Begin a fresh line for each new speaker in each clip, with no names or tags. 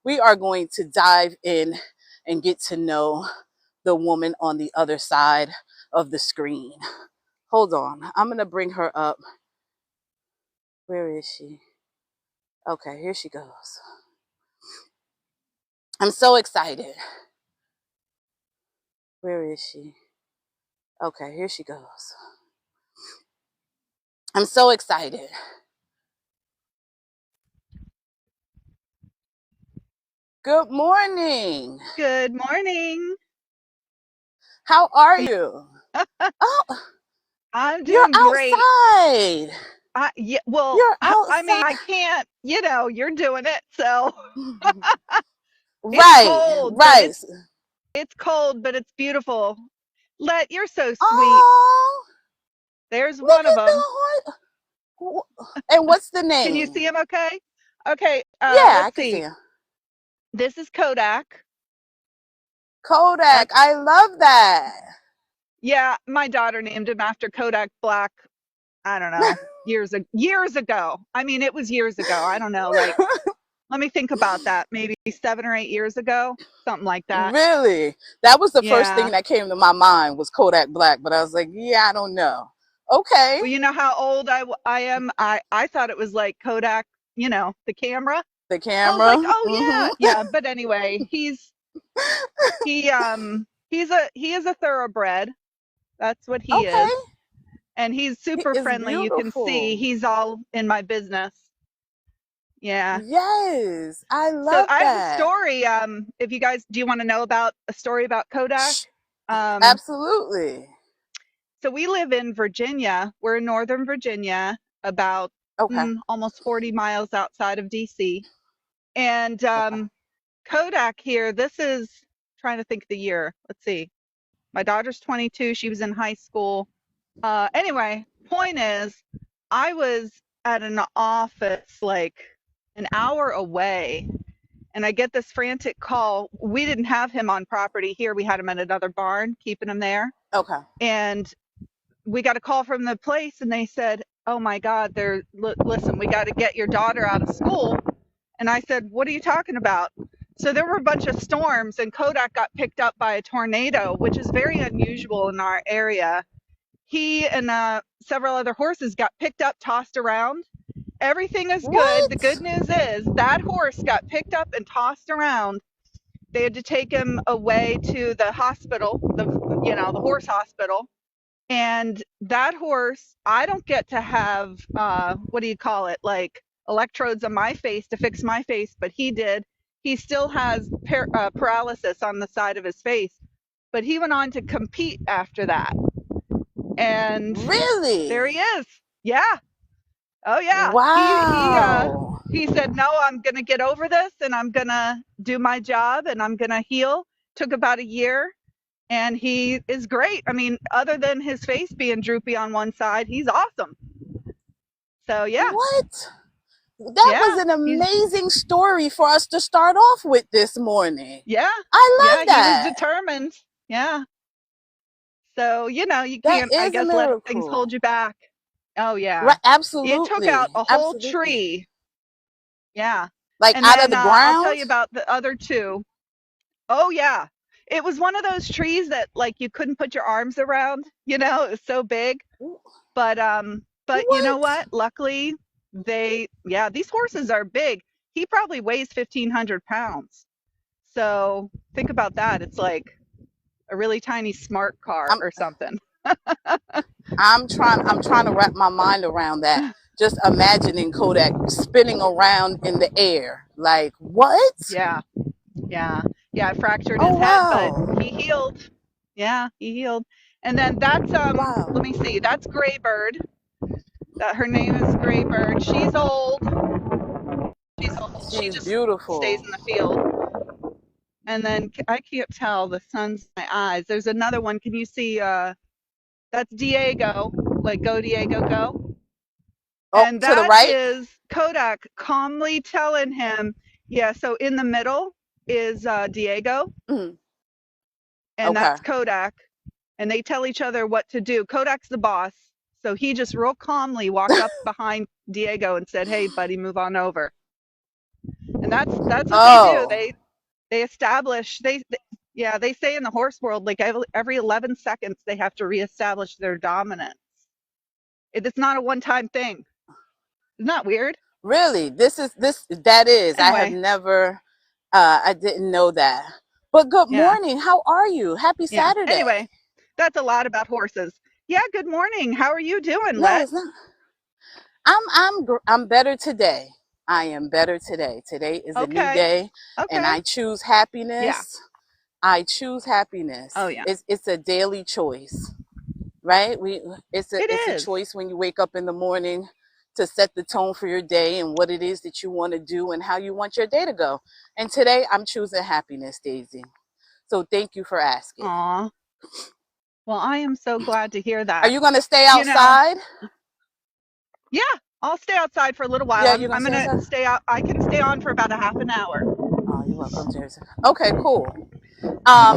we are going to dive in and get to know the woman on the other side of the screen. Hold on. I'm going to bring her up. Where is she? Okay, here she goes. I'm so excited. Where is she? Okay, here she goes. I'm so excited. Good morning.
Good morning.
How are you? Oh,
I'm
you're
doing great.
outside.
Yeah, well,
You're
I mean,
outside.
I can't, you're doing it. So it's
Right,
cold, but
right.
it's cold, but it's beautiful. Let, you're so sweet.
Oh,
There's
look
one of
at the
them.
horse. And what's the
Can you
name?
see him okay? Okay,
Yeah, I
let's
can see
see.
him.
This is Kodak.
Kodak.
That's
I love that.
yeah, my daughter named him after Kodak Black. I don't know, years ago. I mean, it was years ago. I don't know, like let me think about that. Maybe 7 or 8 years ago, something like that.
Really? That was the first thing
Yeah.
that came to my mind was Kodak Black, but I was like, yeah, I don't know. Okay.
Well, you know how old I am? I thought it was like Kodak, the camera.
The
I was like,
camera.
"Oh yeah, yeah." But anyway, he is a thoroughbred. That's what he
Okay.
is. And he's
He
super
is
friendly. You can see
beautiful.
he's all in my business. Yeah.
Yes, I
So
love
I have a
that.
story. If you guys do you want to know about a story about Kodak?
Shh.
Um,
Absolutely.
so we live in Virginia. We're in Northern Virginia, about
Okay.
almost 40 miles outside of DC. And
Okay.
Kodak here, this is trying to think of the year. Let's see. My daughter's 22. She was in high school. Anyway, point is, I was at an office like an hour away, and I get this frantic call. We didn't have him on property here. We had him at another barn, keeping him there.
Okay.
And we got a call from the place, and they said, "Oh my God, listen, we got to get your daughter out of school." And I said, "What are you talking about?" So there were a bunch of storms, and Kodak got picked up by a tornado, which is very unusual in our area. He and several other horses got picked up, tossed around. Everything is good. The
What?
good news is that horse got picked up and tossed around. They had to take him away to the hospital, the horse hospital. And that horse, I don't get to have what do you call it, like electrodes on my face to fix my face, but he did. He still has paralysis on the side of his face, but he went on to compete after that, and there
Really?
he is. Yeah. Oh yeah.
Wow.
He said, "No, I'm gonna get over this, and I'm gonna do my job, and I'm gonna heal." Took about a year, and he is great. I mean, other than his face being droopy on one side, he's awesome. So yeah,
What? That was
yeah,
an
he's
amazing story for us to start off with this morning.
yeah,
I
yeah,
love
he was
that.
determined. Yeah. So, you
That
can't, I
is a
guess, let things
miracle.
hold you back. Oh yeah.
Right,
It took out
absolutely.
a whole
Absolutely.
tree. Yeah.
Like
And
out of
then
the
I'll tell
ground?
you about the other two. Oh yeah. It was one of those trees that like you couldn't put your arms around, it was so big. But you know
What?
what? Luckily, these horses are big. He probably weighs 1,500 pounds. So think about that. It's like a really tiny smart car
I'm
or something.
I'm trying to wrap my mind around that. Just imagining Kodak spinning around in the air. Like, what?
Yeah, yeah, yeah. Fractured
Oh
his head, but
wow.
he healed. Yeah, he healed. And then that's let
Wow.
me see. That's Graybird. That her name is Graybird. She's old. She's old. She
She's
just stays
beautiful.
in the field. And then I can't tell. The sun's in my eyes. There's another one. Can you see? That's Diego. Like go Diego go.
Oh,
And
to the
that
right?
is Kodak calmly telling him, yeah. So in the middle is Diego,
Mm,
and
okay.
that's Kodak. And they tell each other what to do. Kodak's the boss. So he just real calmly walked up behind Diego and said, "Hey, buddy, move on over." And that's what they do.
Oh,
They establish yeah, they say in the horse world, like every 11 seconds they have to reestablish their dominance. It's not a one-time thing. Isn't that weird?
really? That is. I have
Anyway,
never, I didn't know that. But good
yeah,
morning. How are you? Happy
yeah.
Saturday.
Anyway, that's a lot about horses. Yeah, good morning. How are you doing,
No,
Lett?
it's not. I'm better today. I am better today. Today is a new
Okay,
day, and
okay.
I choose
Yeah.
happiness. I choose happiness.
Oh, yeah.
It's a daily choice, right?
It
It's a
is.
choice when you wake up in the morning to set the tone for your day and what it is that you want to do and how you want your day to go. And today I'm choosing happiness, Daisy. So thank you for asking.
Aw. Well, I am so glad to hear
Are
that.
you going to stay
You know,
outside?
yeah, I'll stay outside for a little while.
Yeah,
I'm
you're going
I'm
to stay
gonna
outside?
stay out. I can stay on for about a half an hour.
Oh, you're welcome, Jersey. Okay, cool.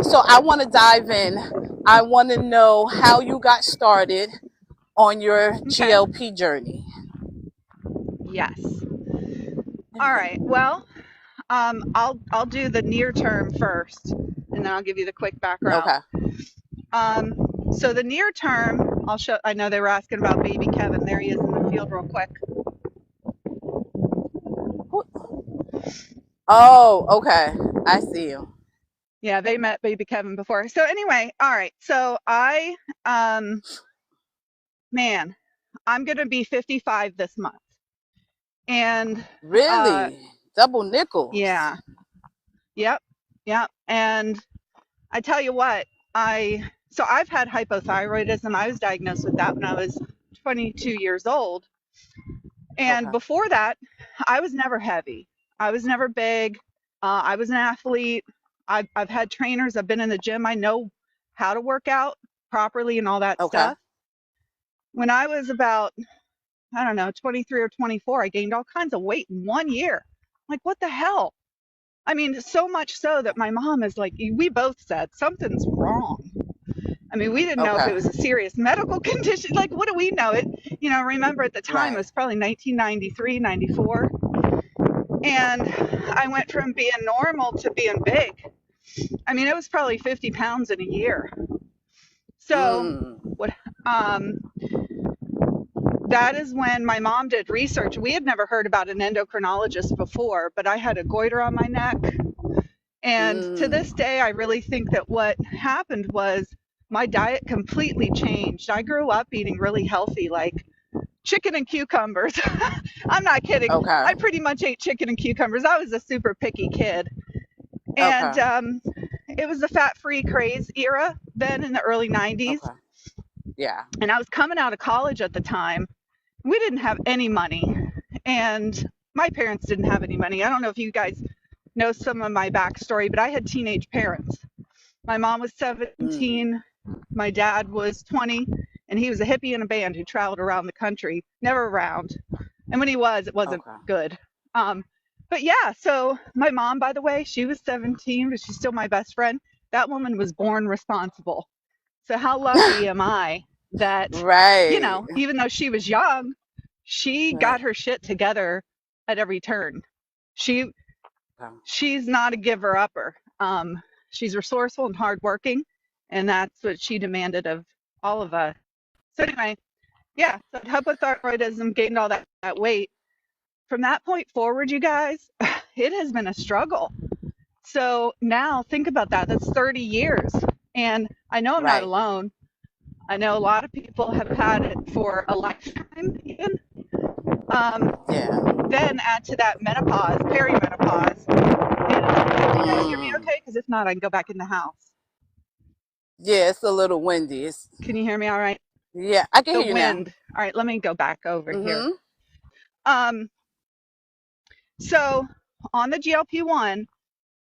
So I want to dive in. I want to know how you got started on your
Okay.
GLP journey.
Yes. All right. Well, I'll do the near term first, and then I'll give you the quick background.
Okay.
Um, so the near term, I'll show. I know they were asking about baby Kevin. There he is in the field, real quick.
Oh, okay. I see you.
Yeah, they met baby Kevin before. So anyway, all right. So um, man, I'm gonna be 55 this month, and uh,
Really? Double nickels.
yeah, yep, yep. And I tell you what, I've had hypothyroidism. I was diagnosed with that when I was 22 years old. And
Okay.
before that, I was never heavy. I was never big. I was an athlete. I've had trainers. I've been in the gym. I know how to work out properly and all that
Okay.
stuff. When I was about, I don't know, 23 or 24, I gained all kinds of weight in 1 year. Like, what the hell? I mean, so much so that my mom is like, we both said something's wrong. I mean, we didn't know if it
Okay.
was a serious medical condition. Like, what do we know? Remember at the time it
Right.
was probably 1993, 94. And I went from being normal to being big. I mean, it was probably 50 pounds in a year. So,
Mm.
what, um, that is when my mom did research. We had never heard about an endocrinologist before, but I had a goiter on my neck. And to this
Mm.
day, I really think that what happened was my diet completely changed. I grew up eating really healthy, like chicken and cucumbers. I'm not kidding.
Okay.
I pretty much ate chicken and cucumbers. I was a super picky kid. And
Okay.
it was the fat free craze era then in the early 90s.
Okay. Yeah.
And I was coming out of college at the time. We didn't have any money. And my parents didn't have any money. I don't know if you guys know some of my backstory, but I had teenage parents. My mom was
Mm.
17, my dad was 20, and he was a hippie in a band who traveled around the country, never around. And when he was, it wasn't
Okay.
good. Um, but yeah, so my mom, by the way, she was 17, but she's still my best friend. That woman was born responsible. So how lucky am I that,
Right.
even though she was young, she got
Right.
her shit together at every turn. She
Okay.
she's not a giver upper. She's resourceful and hardworking, and that's what she demanded of all of us. So anyway, yeah, so hypothyroidism, gained all that weight. From that point forward, you guys, it has been a struggle. So now think about that. That's 30 years. And I know I'm not
Right.
alone. I know a lot of people have had it for a lifetime, even. Um,
Yeah.
then add to that menopause, perimenopause. And can you hear me
Mm.
okay? Because if not, I can go back in the house.
Yeah, it's a little windy.
Can you hear me all right?
Yeah, I can
The
hear you now.
wind. All right, let me go back over here.
Mm-hmm.
Um, so on the GLP-1,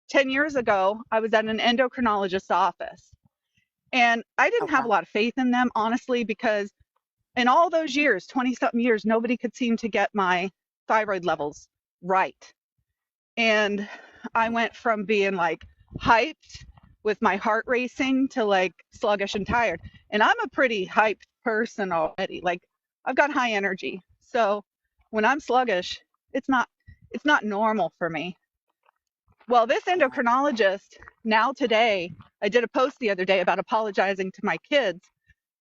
10 years ago, I was at an endocrinologist's office. And I didn't have
Okay.
a lot of faith in them, honestly, because in all those years, 20 something years, nobody could seem to get my thyroid levels right. And I went from being like hyped with my heart racing to like sluggish and tired. And I'm a pretty hyped person already. Like I've got high energy. So when I'm sluggish, it's not it's not normal for me. Well, this endocrinologist now today, I did a post the other day about apologizing to my kids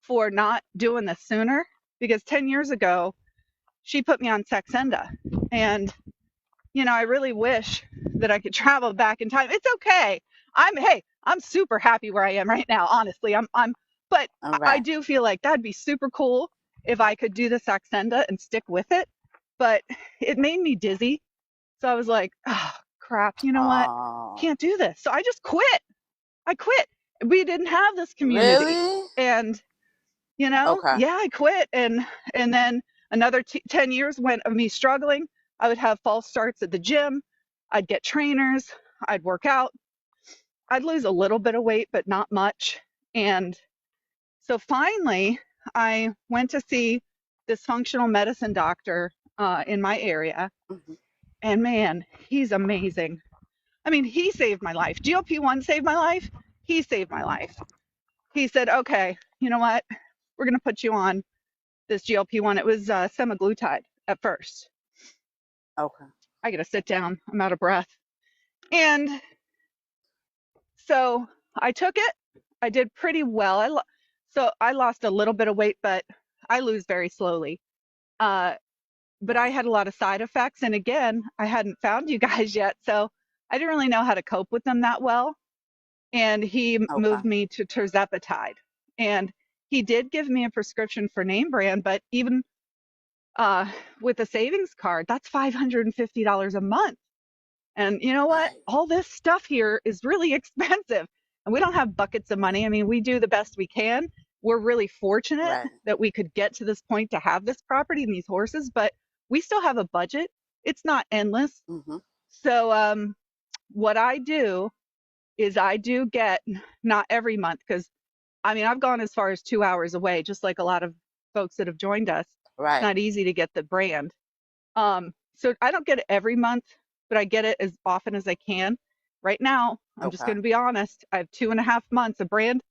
for not doing this sooner, because 10 years ago, she put me on Saxenda. And, I really wish that I could travel back in time. It's okay. I'm super happy where I am right now. Honestly, but
All
I
right.
do feel like that'd be super cool if I could do the Saxenda and stick with it. But it made me dizzy. So I was like, oh, crap, you know what?
Oh,
Can't do this. So I just quit. I quit. We didn't have this community.
really?
And,
Okay.
yeah, I quit. And then another 10 years went of me struggling. I would have false starts at the gym. I'd get trainers. I'd work out. I'd lose a little bit of weight, but not much. And so finally, I went to see this functional medicine doctor in my area.
Hmm.
And man, he's amazing. I mean, he saved my life. GLP-1 saved my life. He saved my life. He said, okay, you know what? We're going to put you on this GLP-1. It was semaglutide at first.
Okay.
I got to sit down. I'm out of breath. And so I took it. I did pretty well. So I lost a little bit of weight, but I lose very slowly. Uh, but I
Right.
had a lot of side effects. And again, I hadn't found you guys yet. So I didn't really know how to cope with them that well. And he
Okay.
moved me to tirzepatide. And he did give me a prescription for name brand, but even with a savings card, that's $550 a month. And you know what?
Right.
All this stuff here is really expensive. And we don't have buckets of money. I mean, we do the best we can. We're really fortunate
Right.
that we could get to this point to have this property and these horses, but we still have a budget. It's not endless.
Hmm.
So, what I do is I do get, not every month, because I mean, I've gone as far as 2 hours away, just like a lot of folks that have joined us. It's
Right.
not easy to get the brand. So I don't get it every month, but I get it as often as I can. Right now, I'm just
Okay.
going to be honest. I have 2.5 months of brand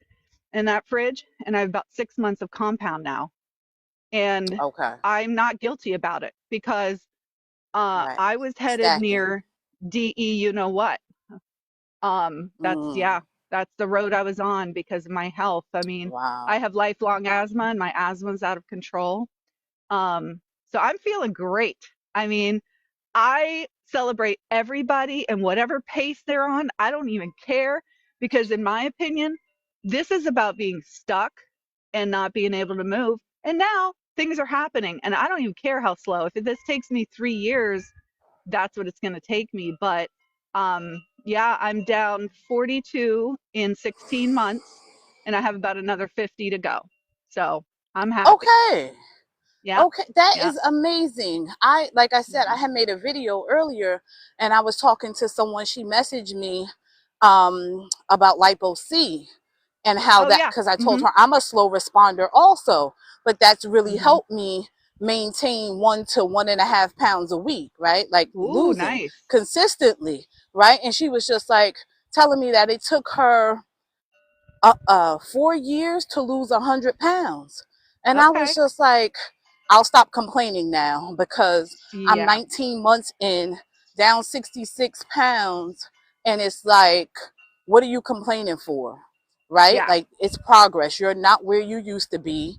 in that fridge, and I have about 6 months of compound now. And
Okay.
I'm not guilty about it because
Right.
I was headed
Stacking.
near DE, you know what?
Mm.
Yeah, that's the road I was on because of my health. I mean, I
Wow.
have lifelong asthma and my asthma's out of control. So I'm feeling great. I mean, I celebrate everybody and whatever pace they're on. I don't even care because, in my opinion, this is about being stuck and not being able to move. And now things are happening, and I don't even care how slow. If this takes me 3 years, that's what it's going to take me. But yeah, I'm down 42 in 16 months, and I have about another 50 to go. So I'm happy.
Okay.
Yeah,
Okay, that
yeah.
is amazing. Like I said, I
Mhm.
had made a video earlier and I was talking to someone. She messaged me about lipo C and how
Oh
that,
yeah.
because I told
Mhm.
her I'm a slow responder also, but that's really
Mhm.
helped me maintain 1 to 1.5 pounds a week, right? Like
Ooh,
losing
nice.
consistently, right? And she was just like telling me that it took her 4 years to lose 100 pounds. And I was
Okay.
just like, I'll stop complaining now because I'm
Yeah.
19 months in, down 66 pounds. And it's like, what are you complaining for? Right?
Yeah.
Like, it's progress. You're not where you used to be.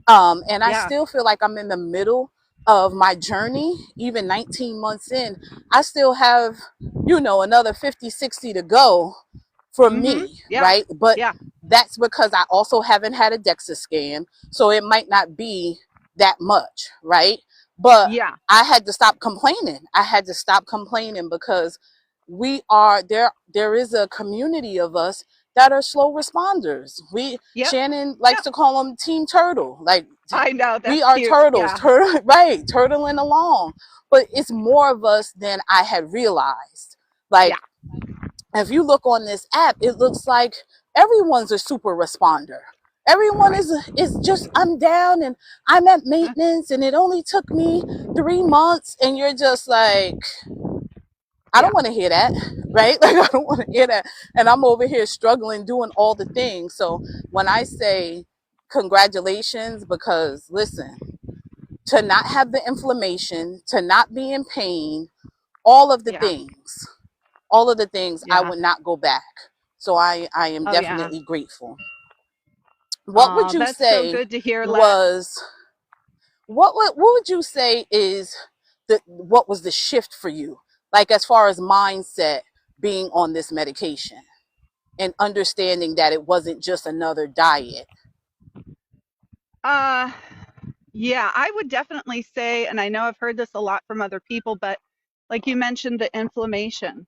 And I
Yeah.
still feel like I'm in the middle of my journey, even 19 months in. I still have, another 50, 60 to go for
Mhm.
me,
Yeah.
right? But
Yeah.
that's because I also haven't had a DEXA scan. So it might not be that much, right? But
Yeah.
I had to stop complaining. I had to stop complaining because there is a community of us that are slow responders.
Yep.
Shannon likes
Yep.
to call them Team Turtle. Like,
I know,
we
that's
are
cute.
turtles,
Yeah.
turtle, right? Turtling along. But it's more of us than I had realized.
Yeah.
Like, if you look on this app, it looks like everyone's a super responder. Everyone
Right.
is just, I'm down and I'm at maintenance and it only took me 3 months, and you're just like, I
Yeah.
don't want to hear that, right? Like, I don't want to hear that. And I'm over here struggling, doing all the things. So when I say congratulations, because listen, to not have the inflammation, to not be in pain, all of the
Yeah.
things, all of the things I
Yeah.
would not go back. So I am
Oh, yeah.
definitely grateful. What would
Oh,
you
that's so
say
good to hear, Lett.
was what would you say is the what was the shift for you? Like as far as mindset being on this medication and understanding that it wasn't just another diet.
Uh, yeah, I would definitely say, and I know I've heard this a lot from other people, but like you mentioned, the inflammation.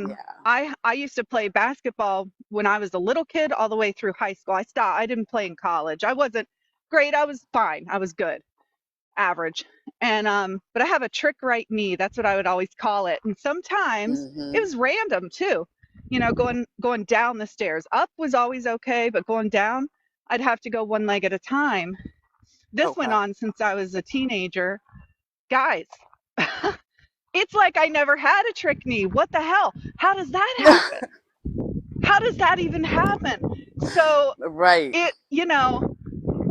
Yeah.
I used to play basketball when I was a little kid all the way through high school. I stopped. I didn't play in college. I wasn't great. I was fine. I was good, average. And but I have a trick right knee. That's what I would always call it. And sometimes it
Mhm.
was random too. You know, going down the stairs. Up was always okay, but going down, I'd have to go one leg at a time. This went
Okay.
on since I was a teenager. Guys, it's like I never had a trick knee. What the hell? How does that happen? How does that even happen? So
Right.
it,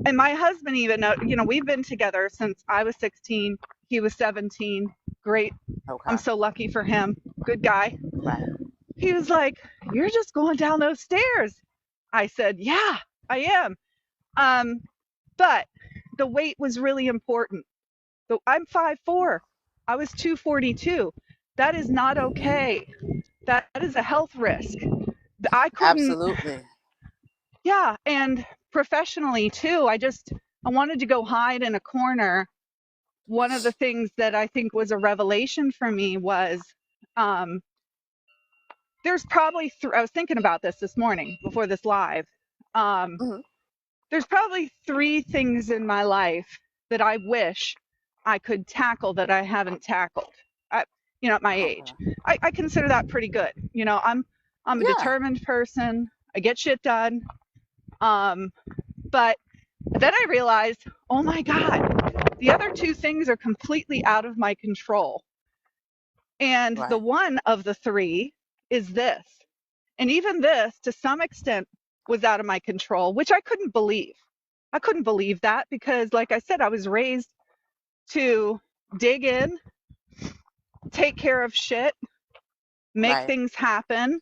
and my husband even, we've been together since I was 16, he was 17. Great. I'm
Okay.
so lucky for him. Good guy.
Right.
He was like, "You're just going down those stairs." I said, "Yeah, I am." Um, but the weight was really important. So I'm 5'4". I was 242. That is not okay. That is a health risk. I couldn't,
Absolutely.
yeah, and professionally too. I wanted to go hide in a corner. One of the things that I think was a revelation for me was um, there's probably I was thinking about this morning before this live. Um,
Hmm.
there's probably three things in my life that I wish I could tackle that I haven't tackled. I, at my age,
Okay.
I consider that pretty good. I'm a
Yeah.
determined person. I get shit done. Um, but then I realized, oh my God, the other two things are completely out of my control. And the
Right.
one of the three is this. And even this, to some extent, was out of my control, which I couldn't believe. I couldn't believe that because, like I said, I was raised to dig in, take care of shit, make
Right.
things happen.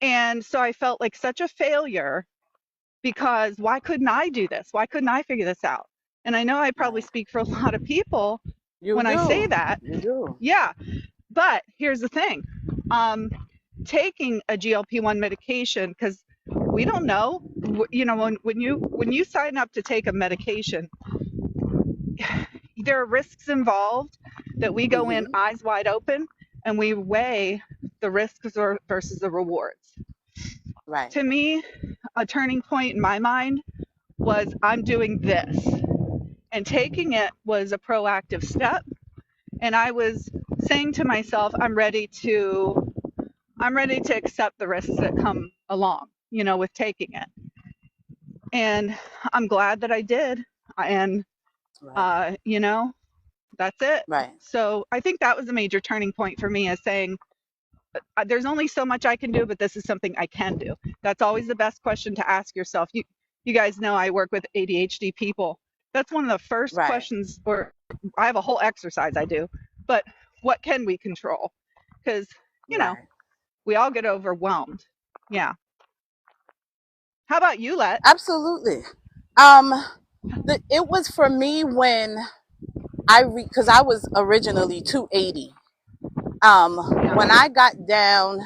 And so I felt like such a failure because why couldn't I do this? Why couldn't I figure this out? And I know I probably
Right.
speak for a lot of people
You
when I say
do.
that.
You do.
Yeah. But here's the thing, um, taking a GLP-1 medication, because we don't know, when you sign up to take a medication, there are risks involved that we go in
Hmm.
eyes wide open and we weigh the risks versus the rewards.
Right.
To me, a turning point in my mind was I'm doing this, and taking it was a proactive step. And I was saying to myself, I'm ready to accept the risks that come along, with taking it. And I'm glad that I did. And,
Right.
uh, you know, that's it.
Right.
So I think that was a major turning point for me, as saying, there's only so much I can do, but this is something I can do. That's always the best question to ask yourself. You guys know I work with ADHD people. That's one of the first
Right.
questions, or I have a whole exercise I do, but what can we control? Because, you know,
Right.
we all get overwhelmed. Yeah. How about you, Let?
Absolutely. Um, it was for me when because I was originally 280. When
Yeah.
I got down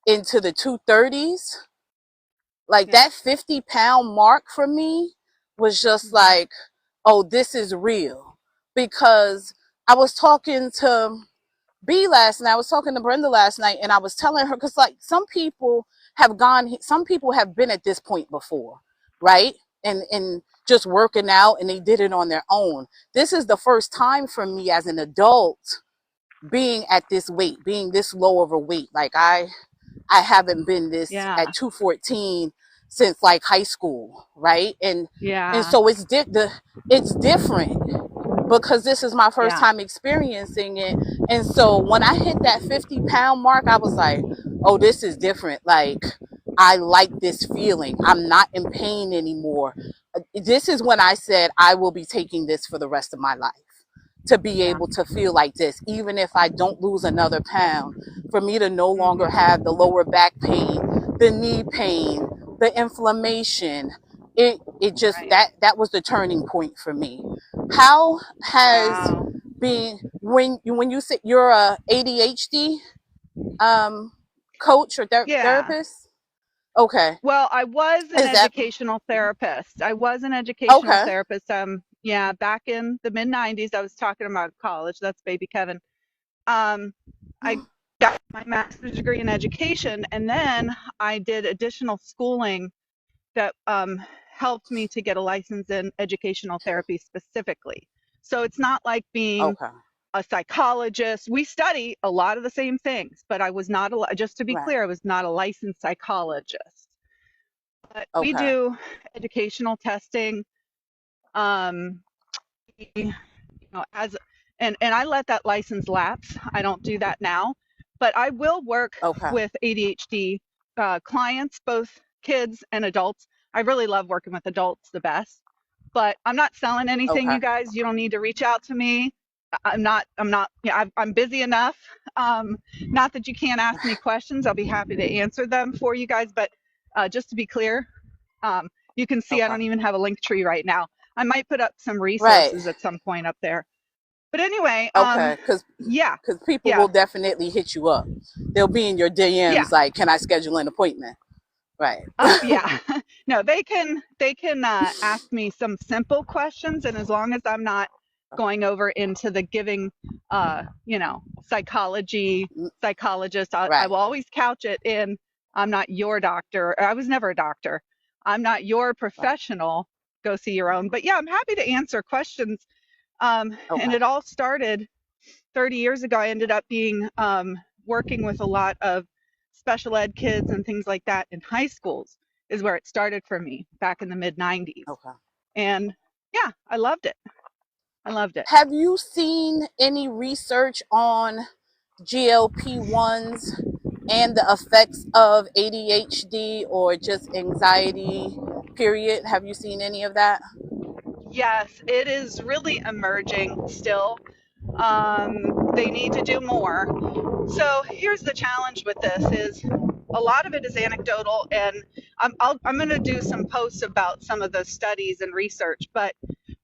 into the 230s, like
Yeah.
that 50-pound mark for me was just
Hmm.
like, oh, this is real. Because I was talking to B last night, I was talking to Brenda last night, and I was telling her, because like some people have been at this point before, right? And just working out, and they did it on their own. This is the first time for me as an adult being at this weight, being this low of a weight. Like I haven't been this
Yeah.
at 214 since like high school, right? And
Yeah.
so it's different because this is my first
Yeah.
time experiencing it. And so when I hit that 50-pound mark, I was like, oh, this is different. Like, I like this feeling. I'm not in pain anymore. This is when I said I will be taking this for the rest of my life. to be
Yeah.
able to feel like this, even if I don't lose another pound, for me to no longer
Mhm.
have the lower back pain, the knee pain, the inflammation. It just,
Right.
that was the turning point for me. How has
Wow.
being, when you say you're a ADHD um coach or
Yeah.
therapist? Okay.
Well, I was an
Is that
educational therapist. I was an educational
okay?
therapist. Yeah, back in the mid '90s, I was talking about college. That's baby Kevin. I got my master's degree in education, and then I did additional schooling that helped me to get a license in educational therapy specifically. So it's not like being
Okay.
a psychologist. We study a lot of the same things, but I was not just to be
Right.
clear, I was not a licensed psychologist. But we
Okay.
do educational testing. Um, as and I let that license lapse. I don't do that now, but I will work
Okay.
with ADHD clients, both kids and adults. I really love working with adults the best, but I'm not selling anything,
Okay.
you guys. You don't need to reach out to me. I'm not, yeah, I'm busy enough. Not that you can't ask me questions. I'll be happy to answer them for you guys. But just to be clear, you can see I
Okay.
don't even have a link tree right now. I might put up some
Right.
resources at some point up there. But anyway,
Okay.
yeah,
Because people
yeah,
will definitely hit you up. They'll be in your
yeah.
DMs like, "Can I schedule an appointment?" Right.
Oh yeah. No, they can ask me some simple questions, and as long as I'm not going over into the giving psychology psychologist, I
Right.
will always couch it in I'm not your doctor. Or I was never a doctor. I'm not your
Right.
professional. Go see your own. But yeah, I'm happy to answer questions. And
Okay.
it all started 30 years ago. I ended up being working with a lot of special ed kids and things like that in high schools is where it started for me back in the mid 90s.
Okay.
And yeah, I loved it. I loved it.
Have you seen any research on GLP-1s and the effects of ADHD or just anxiety, period? Have you seen any of that?
Yes, it is really emerging still. They need to do more. So here's the challenge with this is a lot of it is anecdotal, and I'm going to do some posts about some of the studies and research, but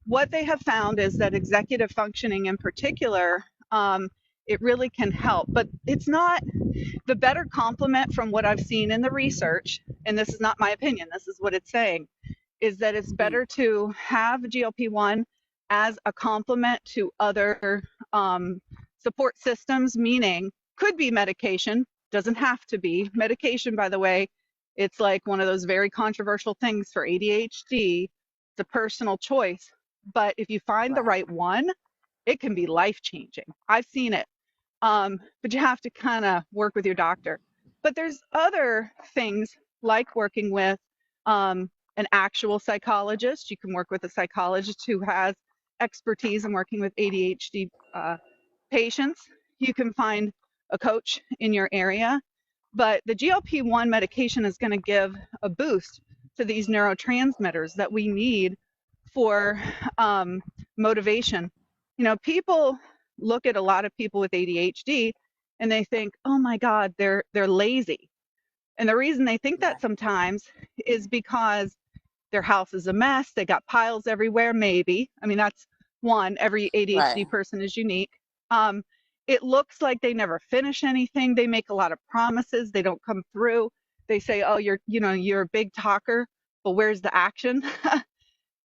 what they have found is that executive functioning in particular, it really can help, but it's not the better complement from what I've seen in the research, and this is not my opinion, this is what it's saying, is that it's
Mm.
better to have GLP-1 as a complement to other support systems, meaning could be medication, doesn't have to be. Medication, by the way, it's like one of those very controversial things for ADHD. It's a personal choice. But if you find the
Right.
right one, it can be life changing. I've seen it. But you have to kind of work with your doctor. But there's other things like working with an actual psychologist. You can work with a psychologist who has expertise in working with ADHD patients. You can find a coach in your area. But the GLP-1 medication is going to give a boost to these neurotransmitters that we need for motivation. People look at a lot of people with ADHD and they think, "Oh my God, they're lazy." And the reason they think that
Right.
sometimes is because their house is a mess. They got piles everywhere, maybe. I mean, that's one. Every ADHD
Right.
person is unique. Um, it looks like they never finish anything. They make a lot of promises. They don't come through. They say, "Oh, you're a big talker, but where's the action?"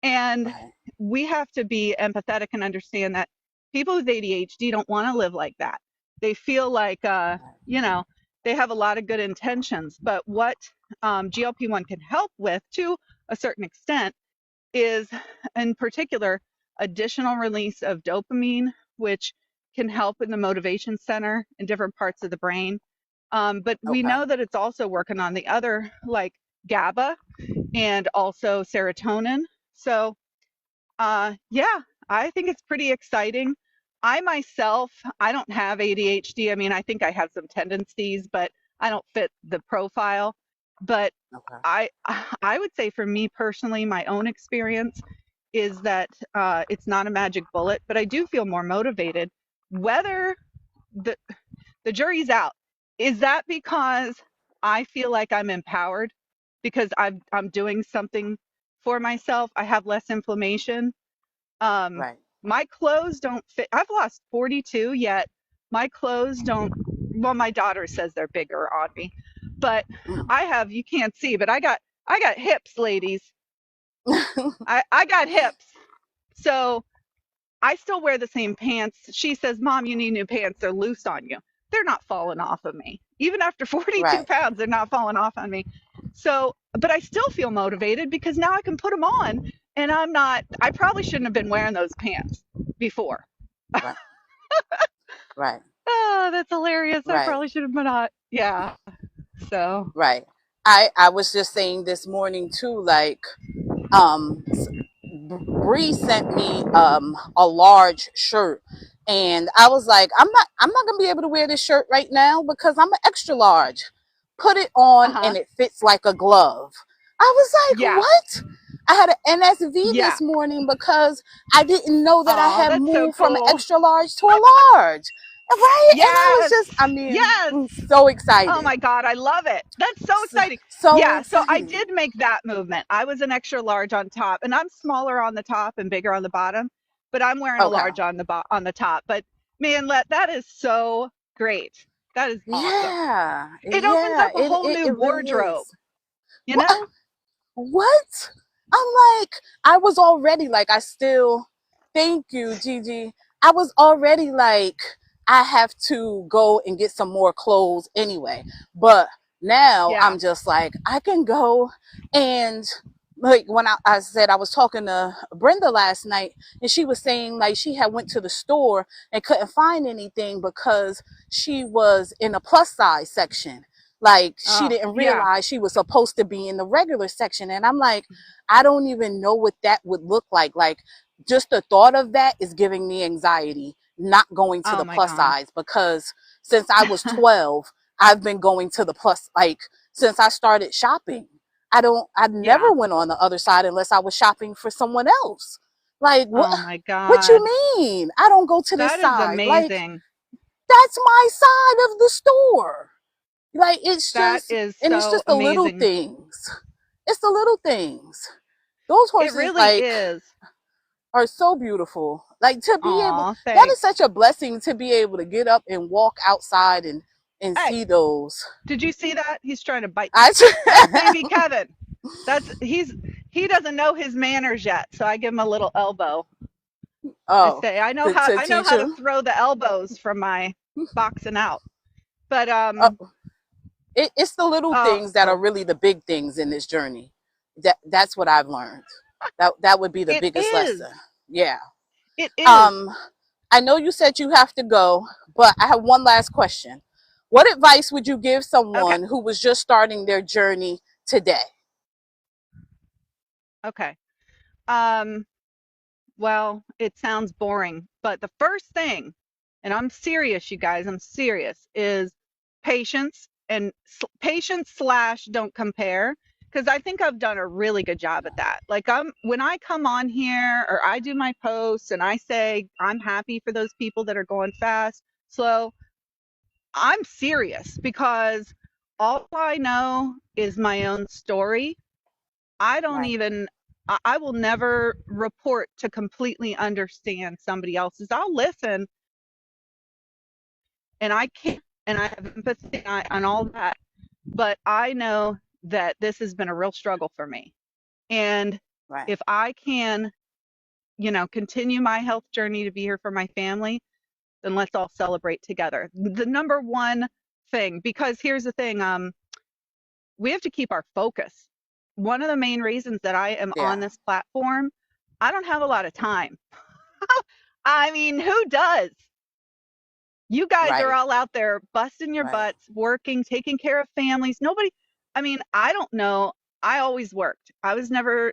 And
Right.
we have to be empathetic and understand that people with ADHD don't want to live like that. They feel like, you know, they have a lot of good intentions. But what GLP-1 can help with to a certain extent is, in particular, additional release of dopamine, which can help in the motivation center in different parts of the brain. But we
Okay.
know that it's also working on the other, like GABA and also serotonin. So yeah, I think it's pretty exciting. I myself, I don't have ADHD. I mean, I think I have some tendencies, but I don't fit the profile. But
Okay.
I I would say for me personally, my own experience is that it's not a magic bullet, but I do feel more motivated. Whether the the jury's out. Is that because I feel like I'm empowered because I'm doing something for myself? I have less inflammation. Um,
Right.
my clothes don't fit. I've lost 42 yet. My clothes don't. Well, my daughter says they're bigger on me, but
Mm.
I have. You can't see, but I got hips, ladies. I got hips. So I still wear the same pants. She says, Mom, you need new pants. They're loose on you. They're not falling off of me. Even after 42
Right.
pounds, they're not falling off on me. So, but I still feel motivated because now I can put them on and I'm not, I probably shouldn't have been wearing those pants before.
Right. Right.
Oh, that's hilarious. I
Right.
probably should have been not. Yeah. So,
Right. I was just saying this morning too, like, um Bree sent me a large shirt, and I was like, I'm not gonna be able to wear this shirt right now because I'm an extra large. Put it
uh
on
huh.
and it fits like a glove. I was like,
Yeah.
what? I had an NSV
Yeah.
this morning because I didn't know that I
Oh,
had
that's so
moved from an
cool.
extra large to a large. Right? And I was
Yes.
just, I mean,
Yes.
so
Oh
excited.
my God, I love it. That's so
So,
exciting.
so
Yeah, so I
excited.
did make that movement. I was an extra large on top, and I'm smaller on the top and bigger on the bottom, but I'm wearing a
Okay.
large on on the top. But man, that is so great. That is awesome.
Yeah,
It opens
yeah,
up a whole new
it really
wardrobe,
is.
you
What?
know?
What? I'm like, I was already like, I still, thank you, Gigi. I was already like, I have to go and get some more clothes anyway. But now
Yeah.
I'm just like, I can go and like when I said I was talking to Brenda last night and she was saying like she had went to the store and couldn't find anything because she was in a plus size section, like she
Oh,
didn't
yeah.
realize she was supposed to be in the regular section. And I'm like, I don't even know what that would look like. Like, just the thought of that is giving me anxiety, not going to
Oh
the
my
plus
God.
size, because since I was 12, I've been going to the plus, like, since I started shopping. I
Yeah.
never went on the other side unless I was shopping for someone else. Like,
Oh my
what you
God.
mean? I don't go to this
That is
side. Like,
amazing.
that's my side of the store. Like, it's
That
just,
is
and it's
so
just the little
amazing.
things. It's the little things. Those
It
horses,
really
like,
is.
are so beautiful. Like, to be able,
Aw,
that is
thanks.
such a blessing to be able to get up and walk outside and
Hey,
see those.
did you see that? He's trying to bite me. That's
I
baby Kevin. That's he doesn't know his manners yet, so I give him a little elbow. I
oh,
say
to
I know
teach
how to
him.
throw the elbows from my boxing out. But
Oh, it's the little
oh,
things that are really the big things in this journey. That's what I've learned. That would be the
it
biggest
is.
lesson. Yeah.
It is.
Um, I know you said you have to go, but I have one last question. What advice would you give
Okay.
someone who was just starting their journey today?
Okay. Um well, it sounds boring, but the first thing, and I'm serious, you guys, I'm serious, is patience and patience slash don't compare. Because I think I've done a really good job at that. Like when I come on here or I do my posts and I say I'm happy for those people that are going fast, slow, I'm serious because all I know is my own story. I don't
Right,
even I will never report to completely understand somebody else's. I'll listen and I can't and I have empathy and all that, but I know that this has been a real struggle for me. And
right,
if I can, continue my health journey to be here for my family, then let's all celebrate together. The number one thing, because here's the thing, we have to keep our focus. One of the main reasons that I am
yeah,
on this platform, I don't have a lot of time. I mean, who does? You guys are
right,
all out there busting your
right,
butts, working, taking care of families. Nobody, I mean, I don't know. I always worked. I was never,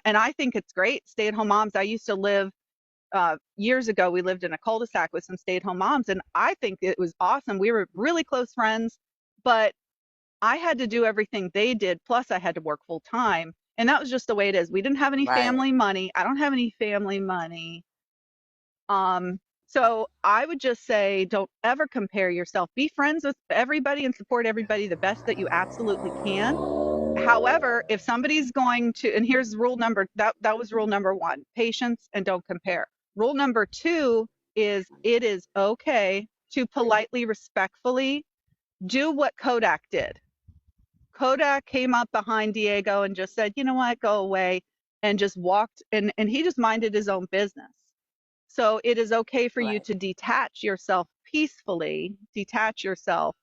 and I think it's great. Stay at home moms. I used to live, years ago, we lived in a cul de sac with some stay at home moms, and I think it was awesome. We were really close friends, but I had to do everything they did. Plus, I had to work full time. And that was just the way it is. We didn't have any
Right.
family money. I don't have any family money. Um, so I would just say don't ever compare yourself. Be friends with everybody and support everybody the best that you absolutely can. However, if somebody's going to, and here's rule number that was rule number 1, patience and don't compare. Rule number 2 is it is okay to politely, respectfully do what Kodak did. Kodak came up behind Diego and just said, you know what, go away, and just walked, and he just minded his own business. So it is okay for you
Right.
to detach yourself peacefully, detach yourself.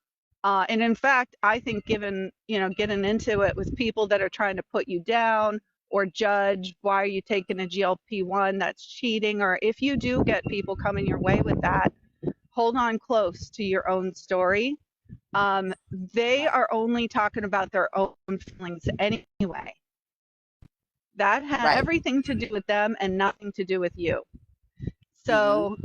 And in fact, I think given, getting into it with people that are trying to put you down or judge, why are you taking a GLP-1, that's cheating, or if you do get people coming your way with that, hold on close to your own story. They
Right.
are only talking about their own feelings anyway. That had
Right.
everything to do with them and nothing to do with you.
Hmm.
So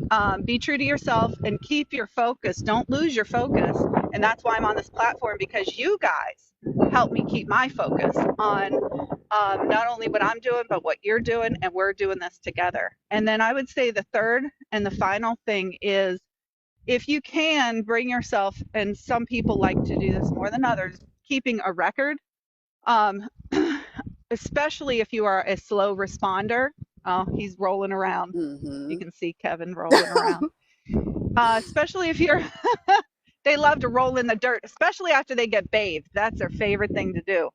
be true to yourself and keep your focus. Don't lose your focus. And that's why I'm on this platform, because you guys help me keep my focus on not only what I'm doing, but what you're doing. And we're doing this together. And then I would say the third and the final thing is, if you can bring yourself, and some people like to do this more than others, keeping a record, um, especially if you are a slow responder. Oh, he's rolling around. You
Hmm.
can see Kevin rolling around. Especially if you're, they love to roll in the dirt, especially after they get bathed. That's their favorite thing to do.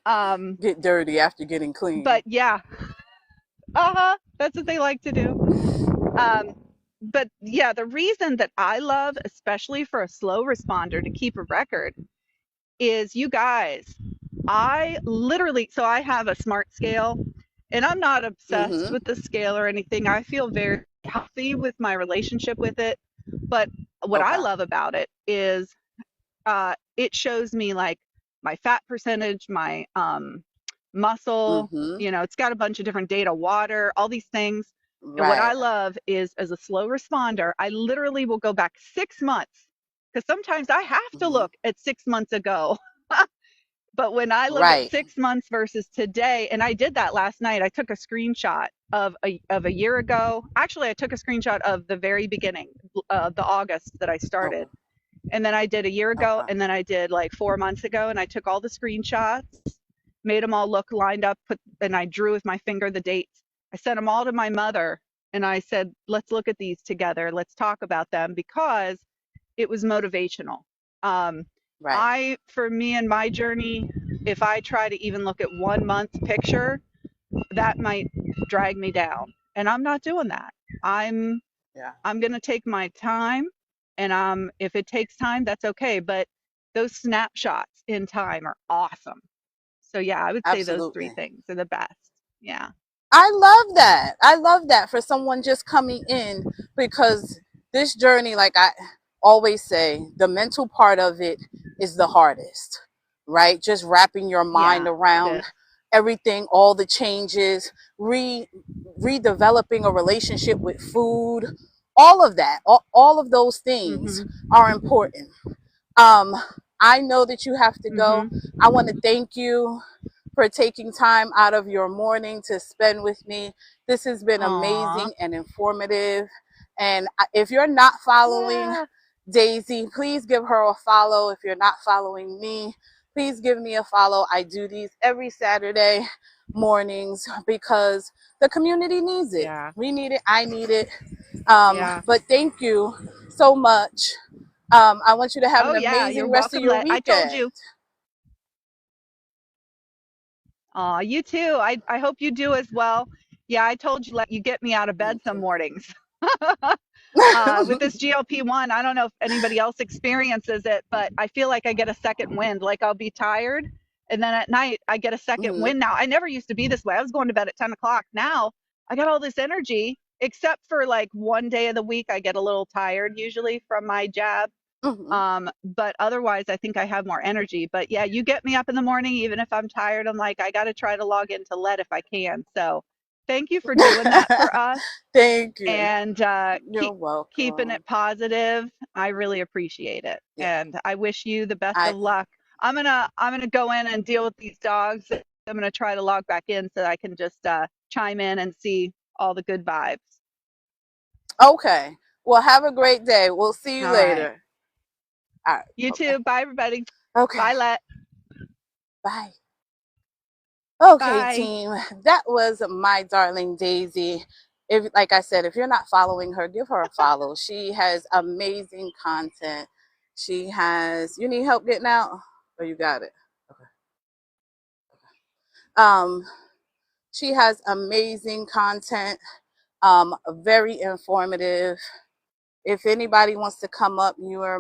Um,
Get dirty after getting clean.
but yeah, that's what they like to do. Um, but yeah, the reason that I love, especially for a slow responder, to keep a record is, you guys, I literally, so I have a smart scale, and I'm not obsessed
Hmm.
with the scale or anything. I feel very healthy with my relationship with it. But what I
Okay.
love about it is it shows me like my fat percentage, my muscle,
Hmm.
it's got a bunch of different data, water, all these things. And what I
Right.
love is, as a slow responder, I literally will go back 6 months, because sometimes I have to
Hmm.
look at 6 months ago. But when I look at
Right.
6 months versus today, and I did that last night, I took a screenshot of a year ago. Actually, I took a screenshot of the very beginning, the August that I
Okay.
started, and then I did a year ago,
Okay.
and then I did like 4 months ago, and I took all the screenshots, made them all look lined up, and I drew with my finger the dates. I sent them all to my mother, and I said, let's look at these together. Let's talk about them, because it was motivational. Um,
Right.
for me and my journey, if I try to even look at 1 month picture, that might drag me down, and I'm not doing that. I'm
Yeah.
I'm going to take my time, and if it takes time, that's okay. But those snapshots in time are awesome. So yeah, I would say those three
Absolutely.
things are the best. Yeah.
I love that. I love that for someone just coming in, because this journey, like I always say, the mental part of it is the hardest, right? Just wrapping your mind
Yeah, it
around
is.
everything, all the changes, redeveloping a relationship with food, all of that, all of those things
Mhm.
are important. Um, I know that you have to go.
Mhm.
I want to thank you for taking time out of your morning to spend with me. This has been
Aw.
amazing and informative. And if you're not following
Yeah.
Daisy, please give her a follow. If you're not following me, please give me a follow. I do these every Saturday mornings because the community needs it.
Yeah.
We need it. I need it.
Yeah.
But thank you so much. I want you to have
Oh
an
yeah, you're
amazing rest of
welcome,
your
Lett. I told
weekend.
you. Aw, you too. I hope you do as well. Yeah, I told you, Lett, you get me out of bed
Thank
some
you.
mornings. With this GLP-1, I don't know if anybody else experiences it, but I feel like I get a second wind. Like, I'll be tired, and then at night I get a second
Hmm.
wind. Now, I never used to be this way. I was going to bed at 10 o'clock. Now I got all this energy, except for like one day of the week I get a little tired, usually from my jab.
Hmm.
But otherwise, I think I have more energy. But yeah, you get me up in the morning, even if I'm tired. I'm like, I got to try to log into Lett if I can. So thank you for doing that for us,
Thank you.
and
You're
keeping
welcome.
it positive. I really appreciate it,
Yeah.
and I wish you the best
I
of luck. I'm gonna go in and deal with these dogs I'm going to try to log back in so that I can just chime in and see all the good vibes.
Okay. Well, have a great day. We'll see you
All right.
later. All right.
You
Okay.
too. Bye, everybody.
Okay.
Bye, Lett.
Bye. Okay,
Bye.
team. That was my darling Daisy. If, like I said, if you're not following her, give her a follow. She has amazing content. She has. You need help getting out, or you got it? Okay. She has amazing content. Very informative. If anybody wants to come up, you are